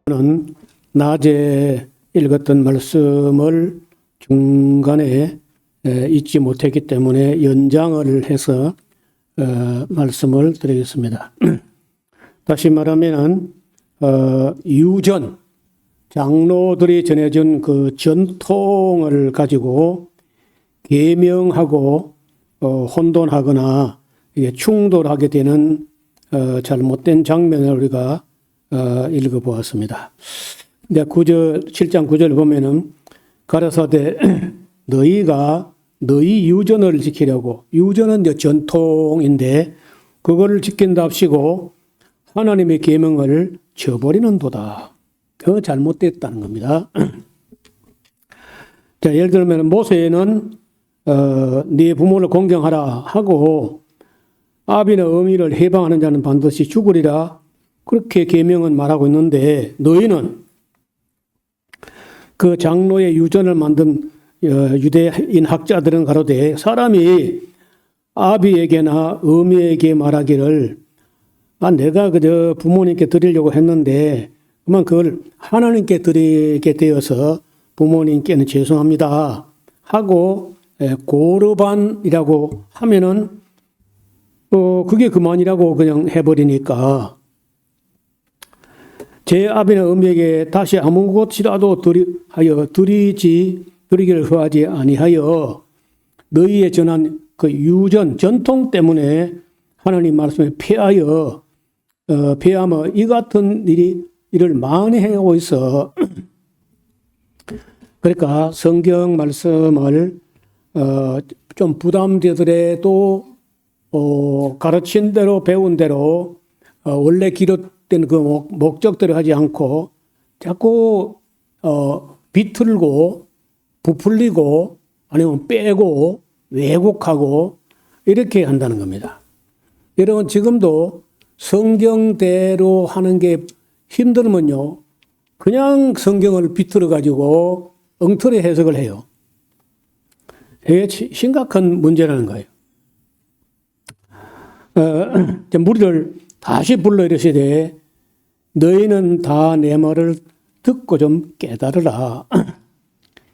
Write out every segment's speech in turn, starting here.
저는 낮에 읽었던 말씀을 중간에 잊지 못했기 때문에 연장을 해서 말씀을 드리겠습니다. 다시 말하면은 유전, 장로들이 전해준 그 전통을 가지고 계명하고 혼돈하거나 충돌하게 되는 잘못된 장면을 우리가 읽어보았습니다. 7장 9절 보면은 가라사대 너희가 너희 유전을 지키려고, 유전은 이제 전통인데 그거를 지킨답시고 하나님의 계명을 저버리는도다. 그 잘못됐다는 겁니다. 자, 예를 들면 모세는 네 부모를 공경하라 하고 아비나 어미를 해방하는 자는 반드시 죽으리라, 그렇게 계명은 말하고 있는데, 너희는 그 장로의 유전을 만든 유대인 학자들은 가로되 사람이 아비에게나 어미에게 말하기를 내가 그저 부모님께 드리려고 했는데 그만 그걸 하나님께 드리게 되어서 부모님께는 죄송합니다 하고 고르반이라고 하면은 그게 그만이라고 그냥 해버리니까, 제 아비나 어미에게 다시 아무것이라도 드리기를 허하지 아니하여 너희의 전한 그 유전, 전통 때문에 하나님 말씀에 폐하여 폐하며 이 같은 일을 많이 해오고 있어. 그러니까 성경 말씀을 좀 부담되더라도 가르친 대로 배운 대로 원래 기록된 그 목적대로 하지 않고 자꾸 비틀고 부풀리고 아니면 빼고 왜곡하고 이렇게 한다는 겁니다. 여러분, 지금도 성경대로 하는 게 힘들면요, 그냥 성경을 비틀어 가지고 엉터리 해석을 해요. 이게 심각한 문제라는 거예요. 무리를 다시 불러 이르시되 너희는 다 내 말을 듣고 좀 깨달으라.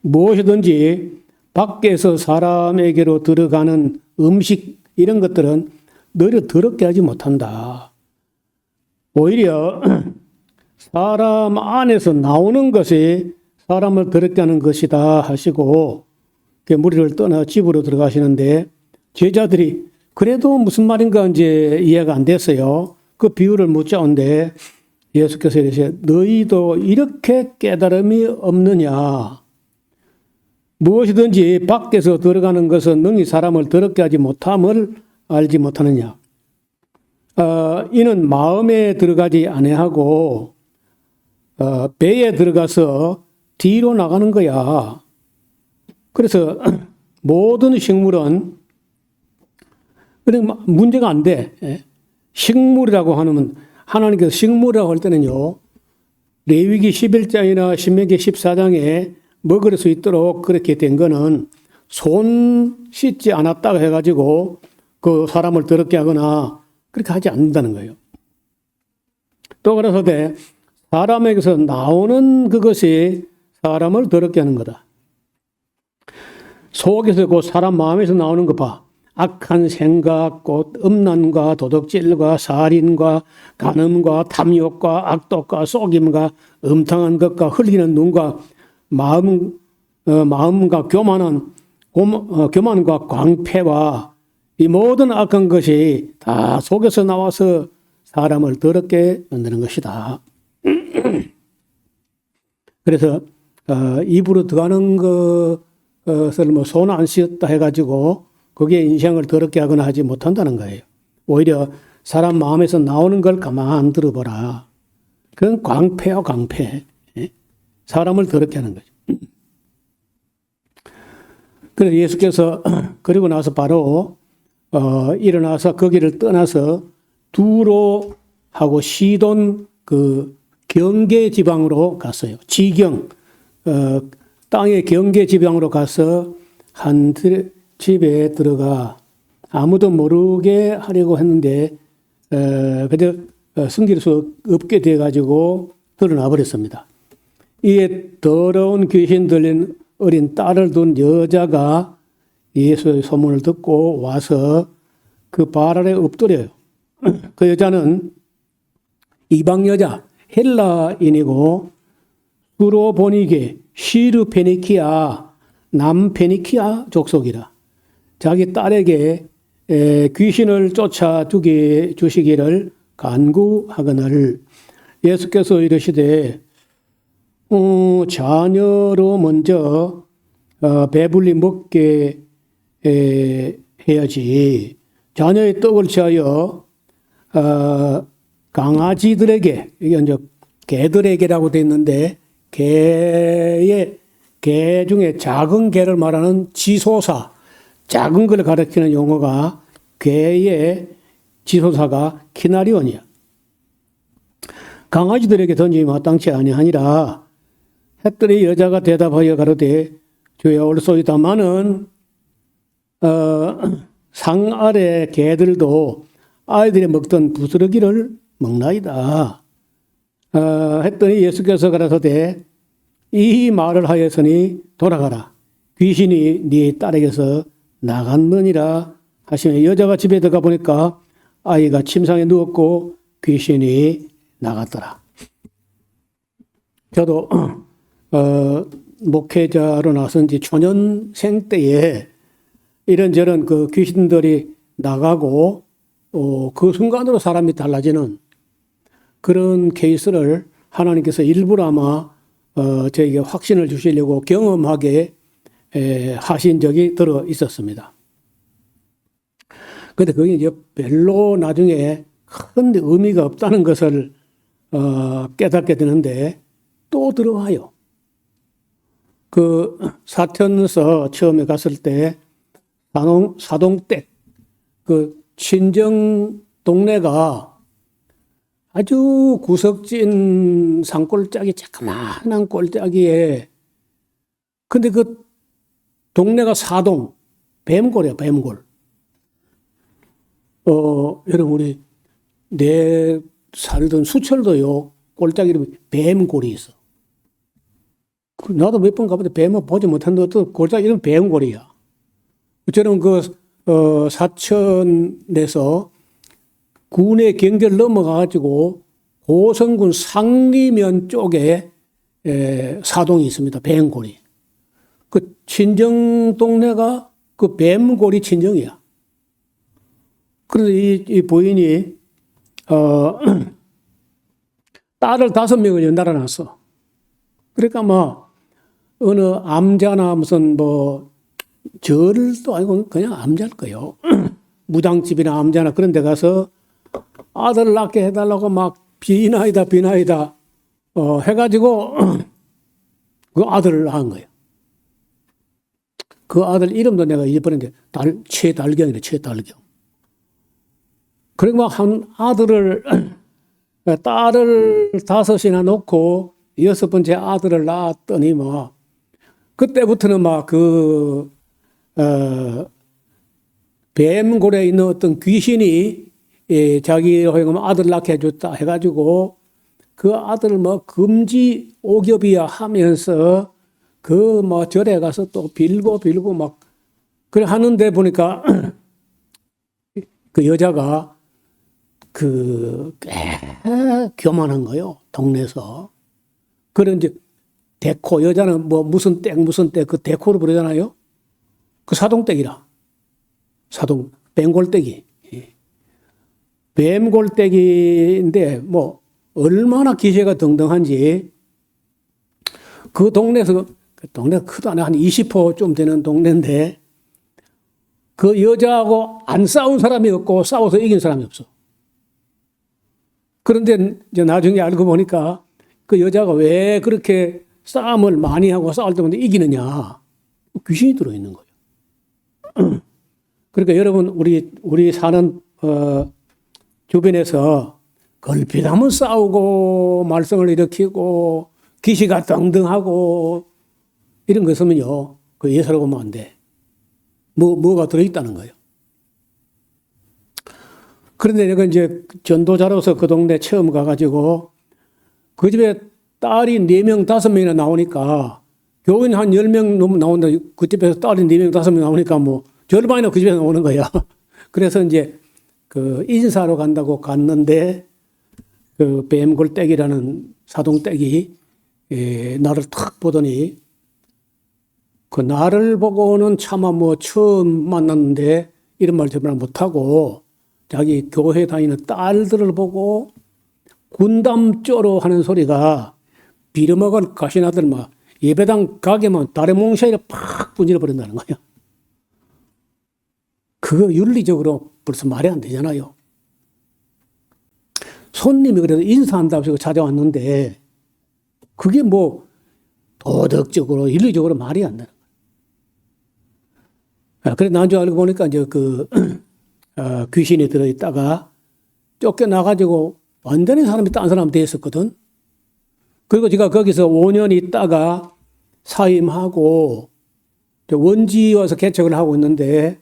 무엇이든지 밖에서 사람에게로 들어가는 음식 이런 것들은 너희를 더럽게 하지 못한다. 오히려 사람 안에서 나오는 것이 사람을 더럽게 하는 것이다 하시고 무리를 떠나 집으로 들어가시는데, 제자들이 그래도 무슨 말인가 이제 이해가 안 됐어요. 그 비유를 묻자온데 예수께서 이러시되 너희도 이렇게 깨달음이 없느냐. 무엇이든지 밖에서 들어가는 것은 능히 사람을 더럽게 하지 못함을 알지 못하느냐. 이는 마음에 들어가지 아니하고 배에 들어가서 뒤로 나가는 거야. 그래서 모든 식물은 문제가 안 돼. 식물이라고 하면, 하나님께서 식물이라고 할 때는요, 레위기 11장이나 신명기 14장에 먹을 수 있도록 그렇게 된 거는 손 씻지 않았다고 해가지고 그 사람을 더럽게 하거나 그렇게 하지 않는다는 거예요. 또 그래서 사람에게서 나오는 그것이 사람을 더럽게 하는 거다. 속에서 그 사람 마음에서 나오는 거 봐. 악한 생각, 곧 음란과 도덕질과 살인과 간음과 탐욕과 악독과 속임과 음탕한 것과 흘리는 눈과 마음과 교만과 광패와 이 모든 악한 것이 다 속에서 나와서 사람을 더럽게 만드는 것이다. 그래서 입으로 들어가는 것을 손 안 씻었다 해가지고 거기에 인생을 더럽게 하거나 하지 못한다는 거예요. 오히려 사람 마음에서 나오는 걸 가만 들어보라. 그건 광패요, 광패. 사람을 더럽게 하는 거죠. 그래서 예수께서 그리고 나서 바로 일어나서 거기를 떠나서 두로하고 시돈 그 경계 지방으로 갔어요. 지경, 땅의 경계 지방으로 가서 한 집에 들어가 아무도 모르게 하려고 했는데 그저 숨길 수 없게 돼가지고 드러나 버렸습니다. 이에 더러운 귀신 들린 어린 딸을 둔 여자가 예수의 소문을 듣고 와서 그 발 아래 엎드려요. 그 여자는 이방 여자, 헬라인이고 수로보니게, 시르페니키아, 남페니키아 족속이라. 자기 딸에게 귀신을 쫓아 주시기를 간구하거늘 예수께서 이르시되 자녀로 먼저 배불리 먹게 해야지. 자녀의 떡을 취하여 강아지들에게, 이게 이제 개들에게라고 되어 있는데 개 중에 작은 개를 말하는 지소사, 작은 걸 가리키는 용어가 개의 지소사가 키나리온이야. 강아지들에게 던짐이 마땅치 아니하니라. 했더니 여자가 대답하여 가로되 주여 옳소이다마는 상 아래 개들도 아이들이 먹던 부스러기를 먹나이다. 했더니 예수께서 가라사대 이 말을 하였으니 돌아가라. 귀신이 네 딸에게서 나갔느니라 하시며 여자가 집에 들어가 보니까 아이가 침상에 누웠고 귀신이 나갔더라. 저도 목회자로 나선 지 초년생 때에 이런저런 그 귀신들이 나가고 그 순간으로 사람이 달라지는 그런 케이스를 하나님께서 일부러 아마 저에게 확신을 주시려고 경험하게 하신 적이 들어 있었습니다. 그런데 그게 이제 별로 나중에 큰 의미가 없다는 것을 깨닫게 되는데 또 들어와요. 그 사천서 처음에 갔을 때 사동댁 그 친정 동네가 아주 구석진 산골짜기 자그마한 골짜기에 근데 그 동네가 사동 뱀골이야 뱀골. 여러분 우리 내 살던 수철도요 골짜기로 뱀골이 있어. 나도 몇 번 가보는데 뱀을 보지 못했는데 어떤 골짜기 이름 뱀골이야. 저는 그 사천에서 군의 경계를 넘어가가지고 고성군 상리면 쪽에 사동이 있습니다. 뱀골이. 그 친정 동네가 그 뱀골이 친정이야. 그런데 이 부인이 딸을 5명을 연달아 낳았어. 그러니까 뭐 어느 암자나 무슨 뭐 절도 아니고 그냥 암자일 거예요. 무당집이나 암자나 그런 데 가서 아들을 낳게 해달라고 막 비나이다 해가지고 그 아들을 낳은 거예요. 그 아들 이름도 내가 잊어버렸는데 최달경이래. 최달경. 그리고 막 한 아들을 딸을 5이나 놓고 6번째 아들을 낳았더니 뭐 그때부터는 막 뱀골에 있는 어떤 귀신이 자기를 아들 낳게 해줬다 해가지고 그 아들을 뭐 금지 오겹이야 하면서 그 뭐 절에 가서 또 빌고 막 그래 하는데 보니까 그 여자가 꽤 교만한 거요 동네에서. 그런 이제 대코 여자는 뭐 무슨 댁 그 대코를 부르잖아요. 그 사동댁이라. 사동 뱀골댁이. 뱀골댁인데 뭐 얼마나 기세가 등등한지 그 동네에서 그 동네가 크도 않아 한 20호 좀 되는 동네인데 그 여자하고 안 싸운 사람이 없고 싸워서 이긴 사람이 없어. 그런데 이제 나중에 알고 보니까 그 여자가 왜 그렇게 싸움을 많이 하고 싸울 때마다 이기느냐. 귀신이 들어있는 거예요. 그러니까 여러분 우리 사는 주변에서 걸핏하면 싸우고 말썽을 일으키고 기시가 등등하고 이런 거 있으면요. 그 예사로 보면 안 돼. 뭐가 들어있다는 거예요. 그런데 내가 이제 전도자로서 그 동네 처음 가가지고 그 집에 딸이 4명, 5명이나 나오니까 교인 한 10명 넘으면 나온다. 그 집에서 딸이 4명, 5명 나오니까 뭐 절반이나 그 집에서 나오는 거야. 그래서 이제 그 인사로 간다고 갔는데 그 뱀골떼기라는 사동떼기 나를 탁 보더니 그 나를 보고는 차마 뭐 처음 만났는데 이런 말 전혀 못하고 자기 교회 다니는 딸들을 보고 군담조로 하는 소리가 비름먹은 가시나들 막 예배당 가게만 다리 몽샤이를 팍 분질러 버린다는 거예요. 그거 윤리적으로 벌써 말이 안 되잖아요. 손님이 그래도 인사한다고 해서 찾아왔는데 그게 뭐 도덕적으로 윤리적으로 말이 안 되는 거예요. 그래 나중에 알고 보니까 이제 그 귀신이 들어있다가 쫓겨나가지고 완전히 사람이 딴 사람 됐었거든. 그리고 제가 거기서 5년 있다가 사임하고 원지 와서 개척을 하고 있는데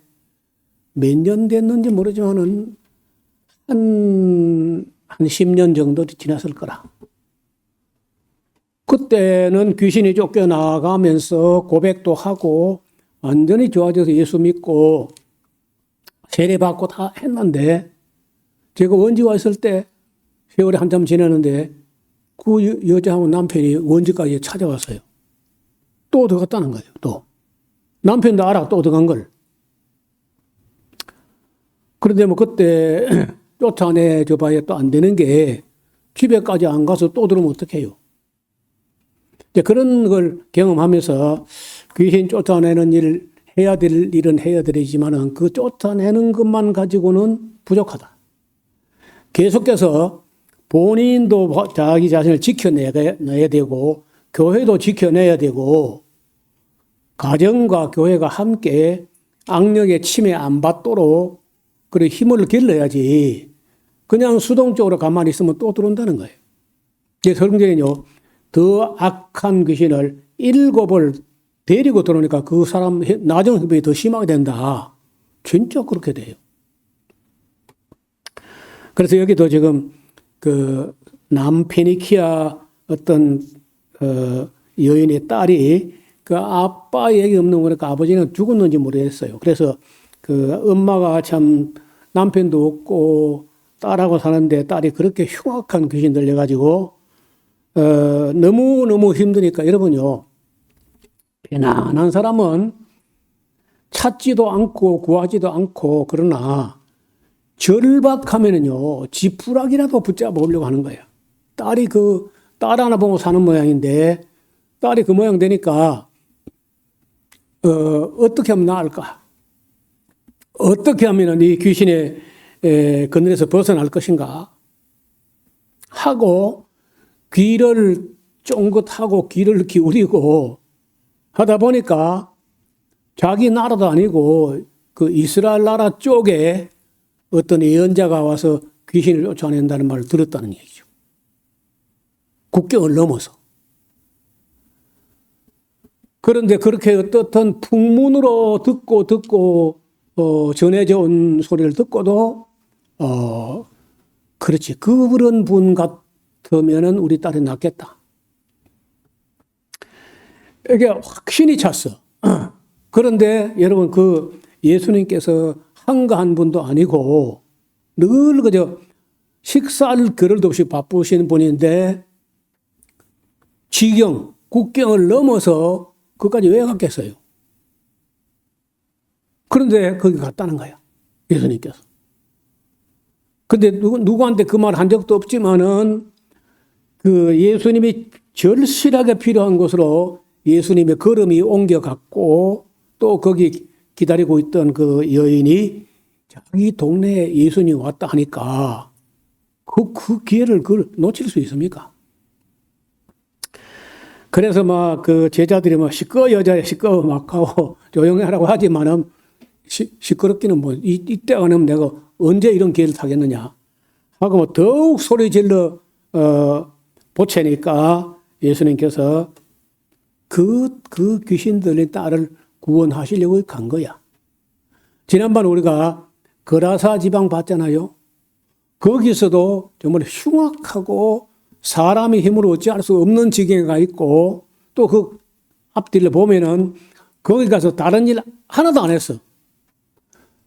몇 년 됐는지 모르지만은 한 10년 정도 지났을 거라. 그때는 귀신이 쫓겨나가면서 고백도 하고 완전히 좋아져서 예수 믿고 세례받고 다 했는데 제가 원지 와 있을 때 세월이 한참 지났는데 그 여자하고 남편이 원지까지 찾아왔어요. 또 들어갔다는 거예요. 또 남편도 알아 또 들어간 걸. 그런데 뭐 그때 쫓아내줘 봐야 또 안 되는 게 집에까지 안 가서 또 들어오면 어떡해요. 이제 그런 걸 경험하면서 귀신 쫓아내는 일, 해야 될 일은 해야 되지만은 그 쫓아내는 것만 가지고는 부족하다. 계속해서 본인도 자기 자신을 지켜내야 되고 교회도 지켜내야 되고 가정과 교회가 함께 악력의 침해 안 받도록 그리고 힘을 길러야지 그냥 수동적으로 가만히 있으면 또 들어온다는 거예요. 성경에는요, 더 악한 귀신을 7을 데리고 들어오니까 그 사람 나중에 더 심하게 된다. 진짜 그렇게 돼요. 그래서 여기도 지금 그 남페니키아 어떤 여인의 딸이 그 아빠 얘기 없는 거니까 아버지는 죽었는지 모르겠어요. 그래서 그 엄마가 참 남편도 없고 딸하고 사는데 딸이 그렇게 흉악한 귀신 들려가지고 너무너무 힘드니까 여러분요, 편안한 사람은 찾지도 않고 구하지도 않고 그러나 절박하면은요 지푸라기라도 붙잡아 보려고 하는 거예요. 딸이 그 딸 하나 보고 사는 모양인데 딸이 그 모양 되니까 어떻게 하면 나을까? 어떻게 하면 이 귀신의 그늘에서 벗어날 것인가? 하고 귀를 쫑긋하고 귀를 기울이고 하다 보니까 자기 나라도 아니고 그 이스라엘 나라 쪽에 어떤 예언자가 와서 귀신을 쫓아낸다는 말을 들었다는 얘기죠. 국경을 넘어서. 그런데 그렇게 어떻든 풍문으로 듣고 전해져 온 소리를 듣고도 그렇지 그런 분 같으면은 우리 딸이 낫겠다. 이게 확신이 찼어. 그런데 여러분 그 예수님께서 한가한 분도 아니고 늘 그저 식사할 겨를도 없이 바쁘신 분인데 지경, 국경을 넘어서 그까지 왜 갔겠어요? 그런데 거기 갔다는 거야. 예수님께서. 근데 누구한테 그 말 한 적도 없지만은 그 예수님이 절실하게 필요한 곳으로 예수님의 걸음이 옮겨갔고 또 거기 기다리고 있던 그 여인이 자기 동네에 예수님이 왔다 하니까 그 기회를 그걸 놓칠 수 있습니까? 그래서 막 그 제자들이 막 시끄러 여자야 시끄러 막 하고 조용히 하라고 하지만은 시끄럽기는 뭐 이때가 아니면 내가 언제 이런 기회를 타겠느냐 하고 뭐 더욱 소리 질러 보채니까 예수님께서 그 귀신 들린 딸을 구원하시려고 간 거야. 지난번 우리가 거라사 지방 봤잖아요. 거기서도 정말 흉악하고 사람의 힘으로 어찌할 수 없는 지경에 가 있고 또 그 앞뒤를 보면은 거기 가서 다른 일 하나도 안 했어.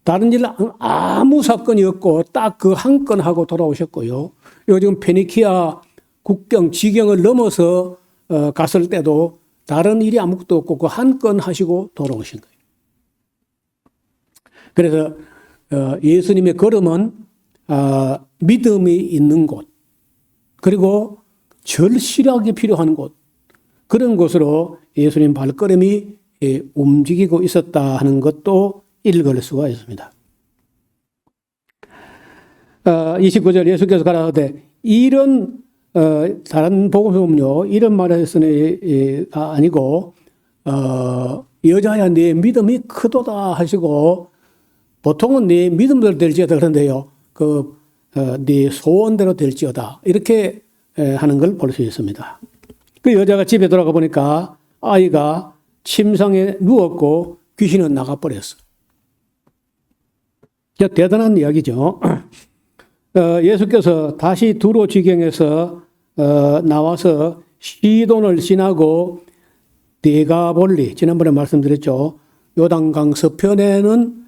다른 일 아무 사건이 없고 딱 그 한 건 하고 돌아오셨고요. 요즘 페니키아 국경 지경을 넘어서 갔을 때도 다른 일이 아무것도 없고 그 한 건 하시고 돌아오신 거예요. 그래서 예수님의 걸음은 믿음이 있는 곳 그리고 절실하게 필요한 곳 그런 곳으로 예수님 발걸음이 움직이고 있었다 하는 것도 읽을 수가 있습니다. 29절 예수께서 가라사대 이런 다른 복음서 보면요 이런 말을 했으니 아니고 여자야 네 믿음이 크도다 하시고 보통은 네 믿음대로 될지어다 그런데요 네 소원대로 될지어다 이렇게 하는 걸 볼 수 있습니다. 그 여자가 집에 돌아가 보니까 아이가 침상에 누웠고 귀신은 나가버렸어. 대단한 이야기죠. 예수께서 다시 두로 지경에서 나와서 시돈을 지나고 데가볼리 지난번에 말씀드렸죠. 요단강 서편에는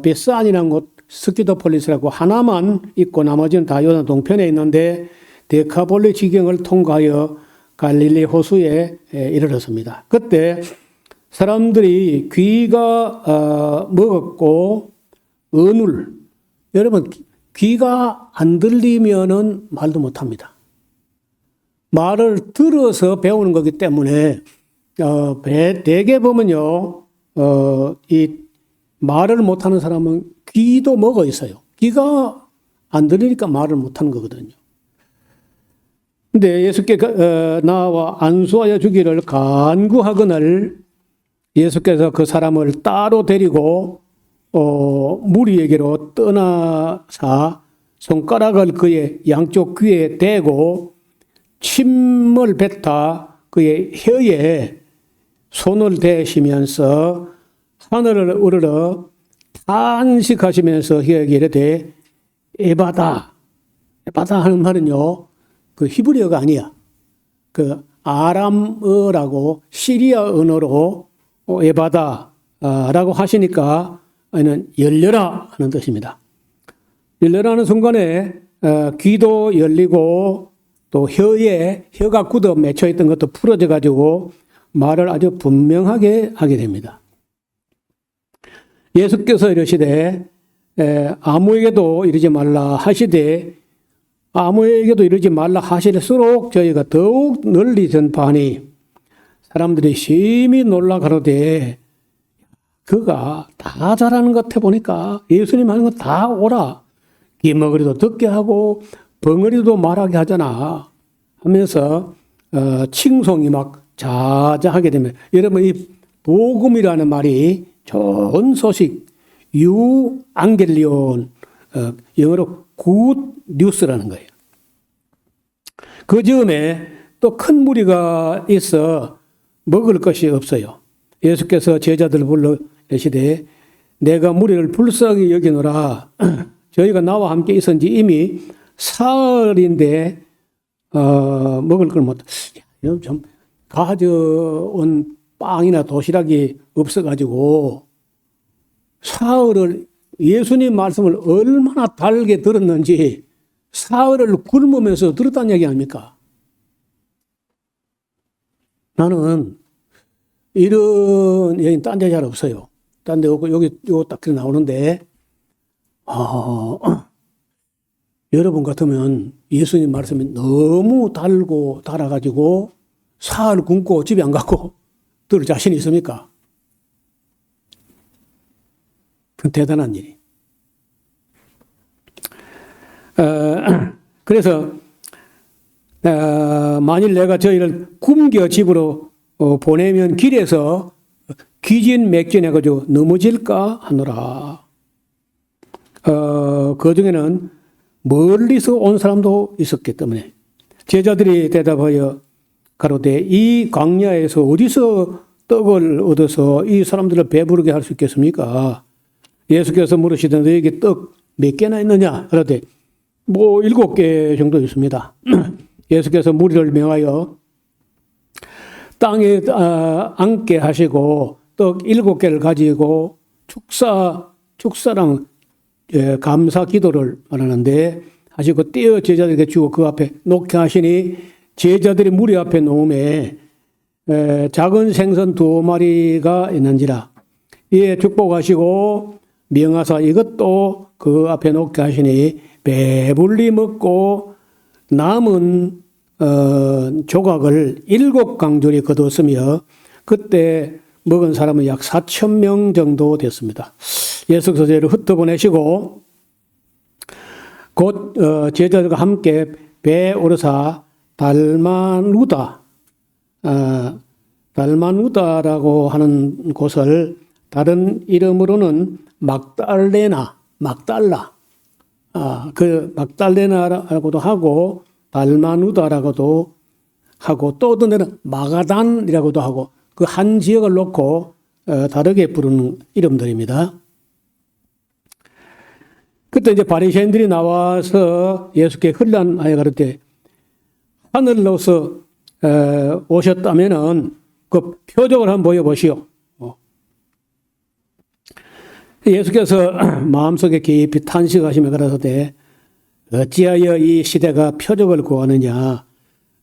베스안이라는 곳 스키도폴리스라고 하나만 있고 나머지는 다 요단 동편에 있는데 데카볼리 지경을 통과하여 갈릴리 호수에 이르렀습니다. 그때 사람들이 귀가 먹었고 언울 여러분 귀가 안 들리면은 말도 못합니다. 말을 들어서 배우는 거기 때문에 대개 보면요 이 말을 못하는 사람은 귀도 먹어 있어요. 귀가 안 들리니까 말을 못하는 거거든요. 근데 예수께 나와 안수하여 주기를 간구하거늘 예수께서 그 사람을 따로 데리고 무리에게로 떠나사 손가락을 그의 양쪽 귀에 대고 침을 뱉어 그의 혀에 손을 대시면서 하늘을 우러러 탄식하시면서 혀에게 이르되 에바다 하는 말은요 그 히브리어가 아니야. 그 아람어라고 시리아 언어로 에바다라고 하시니까 열려라 하는 뜻입니다. 열려라 하는 순간에 귀도 열리고 또 혀가 굳어 맺혀 있던 것도 풀어져 가지고 말을 아주 분명하게 하게 됩니다. 예수께서 이르시되 아무에게도 이르지 말라 하시되 아무에게도 이르지 말라 하실수록 저희가 더욱 널리 전파하니 사람들이 심히 놀라 가로되 그가 다 잘하는 것 같아 보니까 예수님 하는 거 다 오라 기머거리도 듣게 하고 벙어리도 말하게 하잖아 하면서 칭송이 막 자자하게 되면 여러분 이 복음이라는 말이 좋은 소식 유 안겔리온 영어로 굿 뉴스라는 거예요. 그 즈음에 또 큰 무리가 있어 먹을 것이 없어요. 예수께서 제자들을 불러 이르시되 내가 무리를 불쌍히 여기노라 저희가 나와 함께 있은지 이미 사흘인데 먹을 걸 못 좀 가져온 빵이나 도시락이 없어가지고 사흘을 예수님 말씀을 얼마나 달게 들었는지 사흘을 굶으면서 들었다는 얘기 아닙니까? 나는 이런 얘기는 딴 데 잘 없어요. 딴 데 없고 여기 딱 나오는데 여러분 같으면 예수님 말씀이 너무 달고 달아가지고 사흘 굶고 집에 안 가고 들을 자신 있습니까? 그 대단한 일이. 그래서 만일 내가 저희를 굶겨 집으로 보내면 길에서 기진 맥진해가지고 넘어질까 하노라. 그 중에는 멀리서 온 사람도 있었기 때문에 제자들이 대답하여 가로되 이 광야에서 어디서 떡을 얻어서 이 사람들을 배부르게 할 수 있겠습니까? 예수께서 물으시되 너에게 떡 몇 개나 있느냐? 그러되 7개 정도 있습니다. 예수께서 무리를 명하여 땅에 앉게 하시고 떡 7개를 가지고 축사랑 감사 기도를 말하는데 하시고 떼어 제자들에게 주고 그 앞에 놓게 하시니 제자들이 무리 앞에 놓음에 작은 생선 2마리가 있는지라 이에 축복하시고 명하사 이것도 그 앞에 놓게 하시니 배불리 먹고 남은 조각을 7강줄이 거두었으며 그때 먹은 사람은 약 4,000명 정도 됐습니다. 예수께서 저희를 흩어보내시고 곧 제자들과 함께 배에 오르사 달마누다라고 하는 곳을 다른 이름으로는 막달라, 그 막달레나라고도 하고 달마누다라고도 하고 또 어떤 데는 마가단이라고도 하고 그 한 지역을 놓고 다르게 부르는 이름들입니다. 그때 이제 바리새인들이 나와서 예수께 혼란하여 가르되 하늘로서 오셨다면은 그 표적을 한번 보여보시오. 예수께서 마음속에 깊이 탄식하시며 가라사대 어찌하여 이 시대가 표적을 구하느냐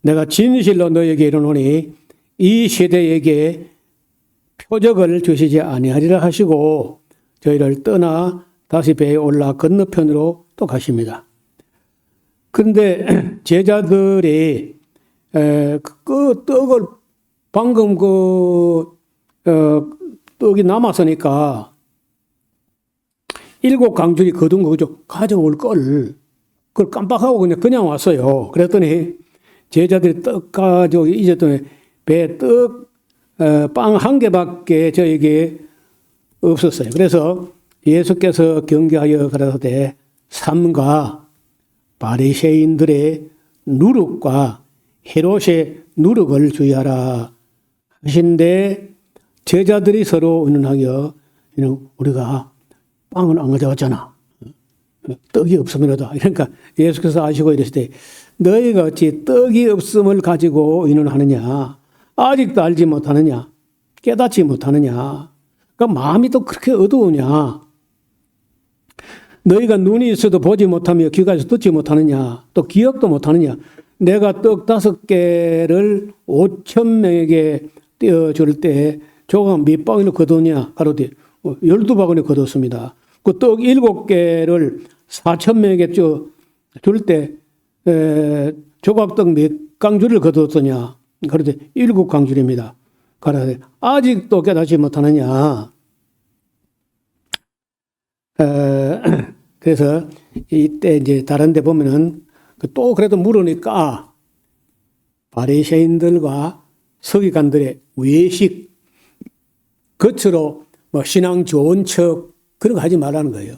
내가 진실로 너에게 이르노니 이 시대에게 표적을 주시지 아니하리라 하시고 저희를 떠나 다시 배에 올라 건너편으로 또 가십니다. 그런데 제자들이 그 떡을 방금 떡이 남았으니까 7강줄이 거둔 거죠. 가져올 걸. 그걸 깜빡하고 그냥 왔어요. 그랬더니 제자들이 떡 가지고 잊었더니 배에 빵 한 개밖에 저에게 없었어요. 그래서 예수께서 경계하여 가라사대 삼가 바리새인들의 누룩과 헤롯의 누룩을 주의하라 하신데 제자들이 서로 의논하여 우리가 빵은 안 가져왔잖아. 떡이 없음이로다. 그러니까 예수께서 아시고 이러시되 너희가 어찌 떡이 없음을 가지고 의논하느냐. 아직도 알지 못하느냐. 깨닫지 못하느냐. 그러니까 마음이 또 그렇게 어두우냐. 너희가 눈이 있어도 보지 못하며 귀가 있어도 듣지 못하느냐. 또 기억도 못하느냐. 내가 떡 5개를 5,000명에게 떼어줄 때 조각 몇 바구니 거두냐. 가로되 12바구니 거뒀습니다. 그 떡 7개를 4,000명에게 줄 때 조각떡 몇 강줄을 거두었느냐. 그런데 7강줄입니다. 가라되 아직도 깨닫지 못하느냐. 그래서 이때 이제 다른 데 보면은 또 그래도 물으니까 바리새인들과 서기관들의 외식 겉으로 뭐 신앙 좋은 척 그런 거 하지 말라는 거예요.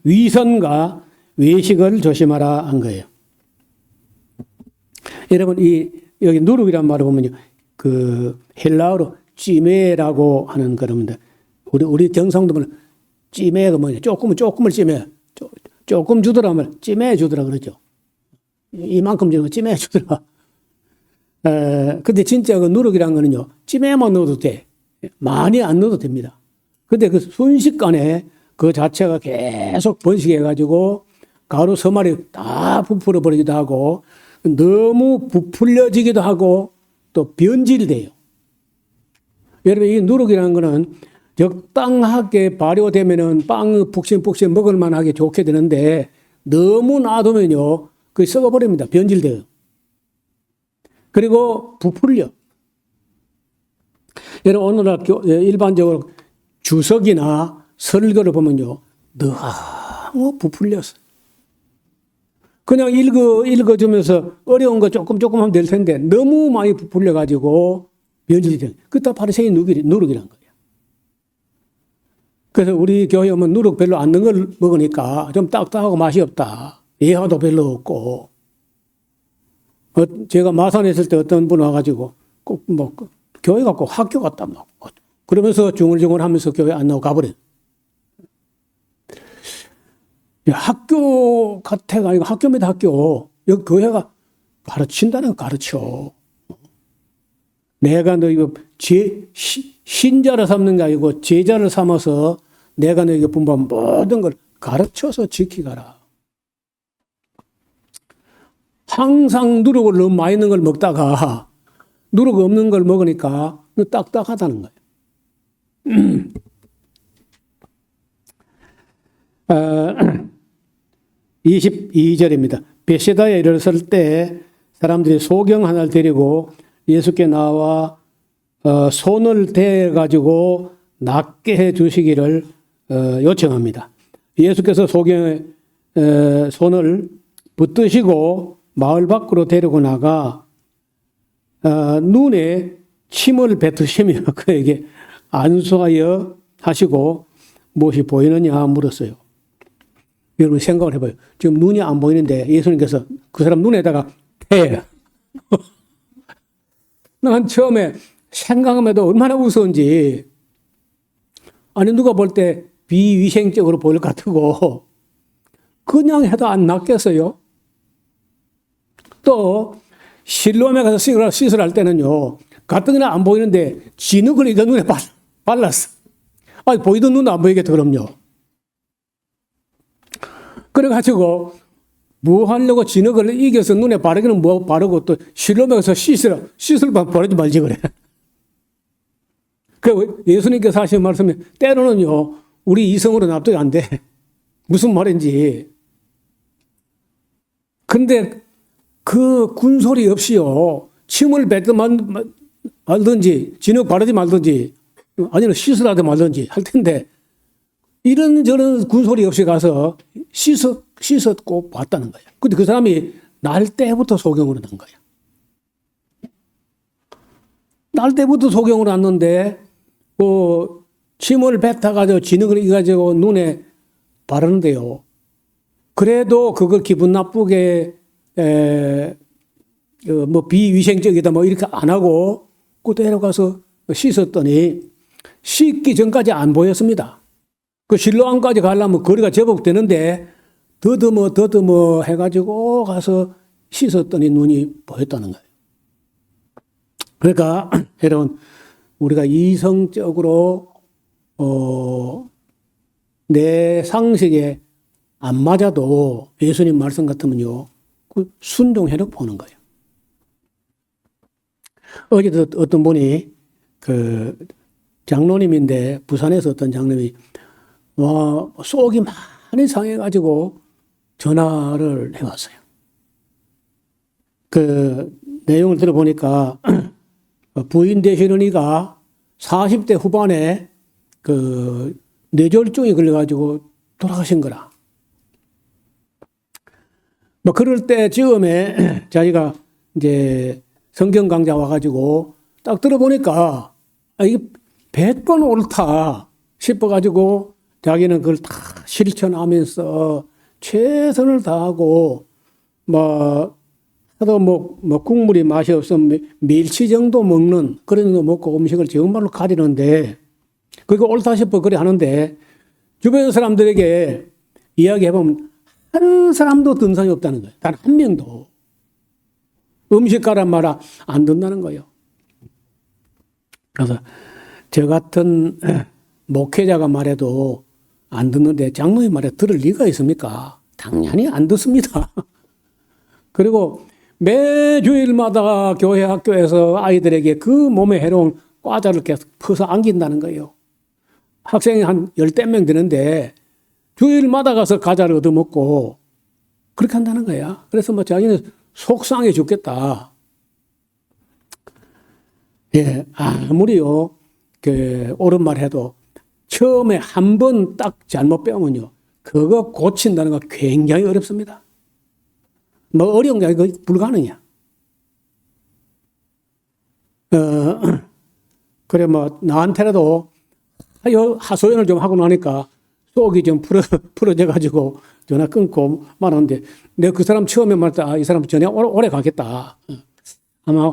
위선과 외식을 조심하라 한 거예요. 여러분 여기 누룩이란 말을 보면요, 그 헬라어로 찌메라고 하는 그럽니다. 우리 경상도 보면 찌메가 뭐냐, 조금을 찌메, 조금 주더라 하면 찌메 주더라 그러죠. 이만큼 주는 거 찌메 주더라. 근데 진짜 그 누룩이란 거는요, 찌메만 넣어도 돼. 많이 안 넣어도 됩니다. 근데 그 순식간에 그 자체가 계속 번식해가지고 가루 서말이 다 부풀어 버리기도 하고 너무 부풀려지기도 하고 또 변질돼요. 여러분, 이 누룩이라는 거는 적당하게 발효되면은 빵 푹신푹신 먹을 만하게 좋게 되는데 너무 놔두면요, 그게 썩어버립니다. 변질돼요. 그리고 부풀려. 여러분, 오늘날 일반적으로 주석이나 설교를 보면요, 너무 부풀렸어요. 그냥 읽어주면서 어려운 거 조금 하면 될 텐데 너무 많이 부풀려가지고 변질이 돼요. 그게 다 바리새인 누룩이란 거예요. 그래서 우리 교회 오면 누룩 별로 안 넣은 걸 먹으니까 좀 딱딱하고 맛이 없다. 예화도 별로 없고. 제가 마산에 있을 때 어떤 분 와가지고 꼭 교회 갔고 학교 갔다 막 그러면서 중얼중얼 하면서 교회 안 나오고 가버려요. 학교 같아가 아니고 학교입니다, 학교. 여기 교회가 가르친다는 거 가르쳐. 내가 너 이거 신자를 삼는 게 아니고 제자를 삼아서 내가 너에게 분부한 모든 걸 가르쳐서 지키가라. 항상 누룩을 너무 많이 있는 걸 먹다가 누룩 없는 걸 먹으니까 딱딱하다는 거예요. 22절입니다. 베세다에 이르렀을 때 사람들이 소경 하나를 데리고 예수께 나와 손을 대가지고 낫게 해 주시기를 요청합니다. 예수께서 소경의 손을 붙드시고 마을 밖으로 데리고 나가 눈에 침을 뱉으시며 그에게 안수하여 하시고 무엇이 보이느냐 물었어요. 여러분 생각을 해봐요. 지금 눈이 안 보이는데 예수님께서 그 사람 눈에다가 대. 난 처음에 생각하면 해도 얼마나 무서운지. 아니 누가 볼 때 비위생적으로 보일 것 같고 그냥 해도 안 낫겠어요. 또 실로암에 가서 시술 할 때는요. 가뜩 그냥 안 보이는데 진흙을 이거 눈에 발랐어. 아니 보이던 눈은 안 보이겠다 그럼요. 그래가지고 뭐 하려고 진흙을 이겨서 눈에 바르기는 뭐 바르고 또 실로암에 가서 씻을 버리지 말지 그래. 그 예수님께서 하신 말씀이 때로는요. 우리 이성으로 납득이 안 돼. 무슨 말인지. 근데 그 군소리 없이요. 침을 뱉든 말든지 진흙 바르지 말든지 아니면 씻으라도 말든지 할 텐데 이런저런 군소리 없이 가서 씻었고 봤다는 거야. 근데 그 사람이 날 때부터 소경을 한 거야. 날 때부터 소경을 했는데 침을 뱉어가지고 진흙을 이가지고 눈에 바르는데요. 그래도 그걸 기분 나쁘게 뭐 비위생적이다 뭐 이렇게 안 하고 그대로 가서 씻었더니 씻기 전까지 안 보였습니다. 그 실로암까지 가려면 거리가 제법 되는데 더듬어 해가지고 가서 씻었더니 눈이 보였다는 거예요. 그러니까 여러분 우리가 이성적으로 내 상식에 안 맞아도 예수님 말씀 같으면요 그 순종해놓고 보는 거예요. 어제도 어떤 분이 그 장로님인데 부산에서 어떤 장로님이 속이 많이 상해가지고 전화를 해왔어요. 그 내용을 들어보니까 부인 되시는 이가 40대 후반에 그 뇌졸중이 걸려가지고 돌아가신 거라. 뭐 그럴 때 즈음에 자기가 이제 성경 강좌 와가지고 딱 들어보니까 이게 100번 옳다 싶어가지고 자기는 그걸 다 실천하면서 최선을 다하고 하도 국물이 맛이 없으면 멸치 정도 먹는 그런 거 먹고 음식을 정말로 가리는데 그게 옳다 싶어 그래 하는데 주변 사람들에게 이야기해보면 한 사람도 든상이 없다는 거예요. 단 한 명도. 음식 가란 말아 안 듣는다는 거예요. 그래서 저 같은 목회자가 말해도 안 듣는데 장로님 말에 들을 리가 있습니까? 당연히 안 듣습니다. 그리고 매주일마다 교회 학교에서 아이들에게 그 몸에 해로운 과자를 계속 퍼서 안긴다는 거예요. 학생이 한 10명 되는데 주일마다 가서 과자를 얻어먹고 그렇게 한다는 거야. 그래서 자기는 속상해 죽겠다. 예, 아무리요, 옳은 말 해도 처음에 한 번 딱 잘못 배우면요, 그거 고친다는 거 굉장히 어렵습니다. 어려운 게 아니고 불가능이야. 그래, 나한테라도 하소연을 좀 하고 나니까 속이 좀 풀어져가지고 전화 끊고 말하는데 내가 그 사람 처음에 말할 때 이 사람 전화 오래 가겠다. 아마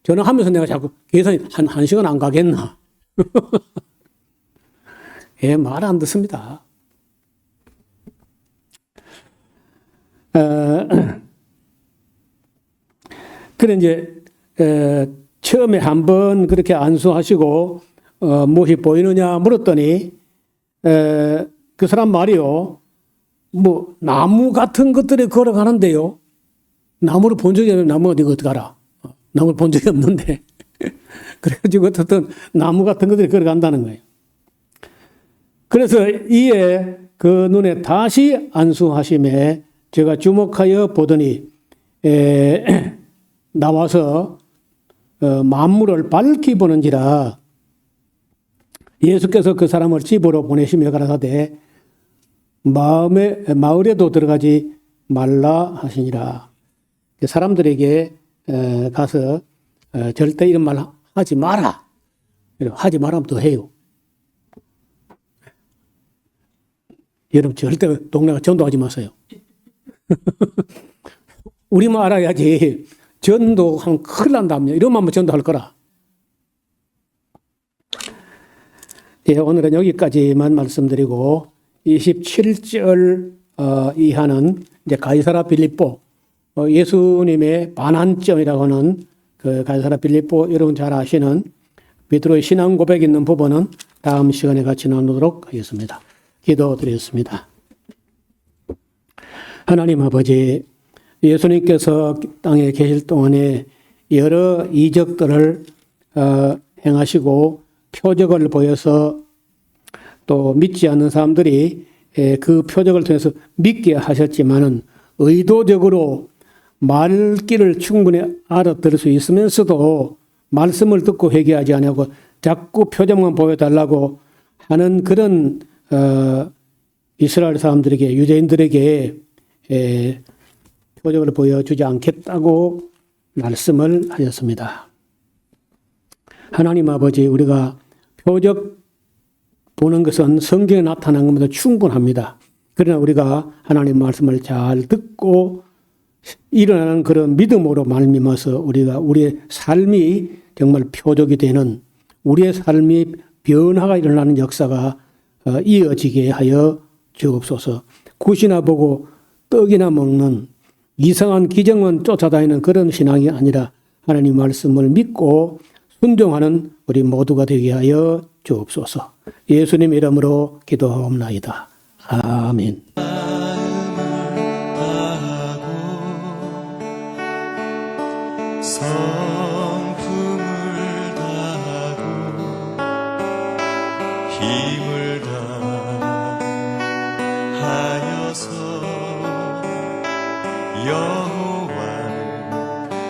전화하면서 내가 자꾸 계산이 한 시간 안 가겠나. 예, 말 안 듣습니다. 그래 이제 처음에 한번 그렇게 안수하시고 무엇이 보이느냐 물었더니 그 사람 말이요, 뭐 나무 같은 것들이 걸어가는데요. 나무를 본 적이 없는데 나무가 어디 가라. 나무를 본 적이 없는데 그래가지고 어떻든 나무 같은 것들이 걸어간다는 거예요. 그래서 이에 그 눈에 다시 안수하심에 제가 주목하여 보더니 나와서 만물을 밝히 보는지라 예수께서 그 사람을 집으로 보내시며 가라사대 마을에도 들어가지 말라 하시니라. 사람들에게 가서 절대 이런 말 하지 마라. 하지 말하면 또 해요. 여러분 절대 동네가 전도하지 마세요. 우리만 알아야지. 전도하면 큰일 난다며. 이러면 한번 전도할 거라. 예, 오늘은 여기까지만 말씀드리고 27절 이하는 이제 가이사라 빌립보 예수님의 반환점이라고 하는 그 가이사라 빌립보 여러분 잘 아시는 베드로의 신앙 고백 있는 부분은 다음 시간에 같이 나누도록 하겠습니다. 기도드리겠습니다. 하나님 아버지, 예수님께서 땅에 계실 동안에 여러 이적들을 행하시고 표적을 보여서 또 믿지 않는 사람들이 그 표적을 통해서 믿게 하셨지만은 의도적으로 말귀를 충분히 알아들을 수 있으면서도 말씀을 듣고 회개하지 않고 자꾸 표적만 보여달라고 하는 그런 이스라엘 사람들에게, 유대인들에게 표적을 보여주지 않겠다고 말씀을 하셨습니다. 하나님 아버지, 우리가 표적 보는 것은 성경에 나타난 것보다 충분합니다. 그러나 우리가 하나님 말씀을 잘 듣고 일어나는 그런 믿음으로 말미암아서 우리가 우리의 삶이 정말 표적이 되는, 우리의 삶이 변화가 일어나는 역사가 이어지게 하여 주옵소서. 굿이나 보고 떡이나 먹는 이상한 기정은 쫓아다니는 그런 신앙이 아니라 하나님 말씀을 믿고 순종하는 우리 모두가 되게 하여 주옵소서. 예수님 이름으로 기도하옵나이다. 아멘. 성품을 다하고 힘을 다하여서 여호와를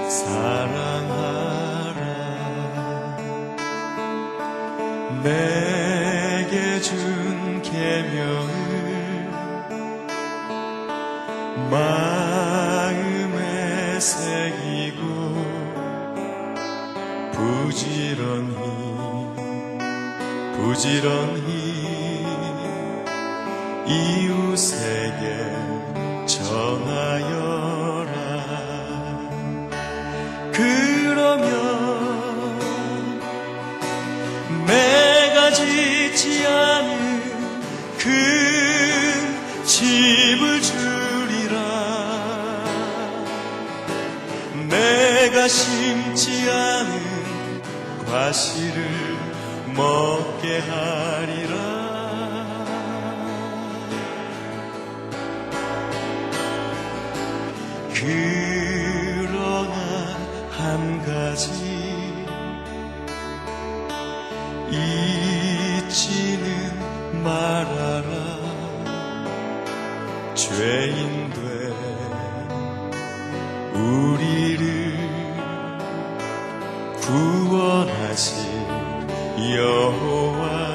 사랑하라. 내게 준 계명을 마음에 새기고 부지런히 이웃에게 전하여라. 그러면 내가 짓지 않은 큰 집을 주리라. 내가 심지 않은 과실을 먹게 하리라. 그러나 한 가지 잊지는 말아라. 죄인 된 우리를 구원하신 여호와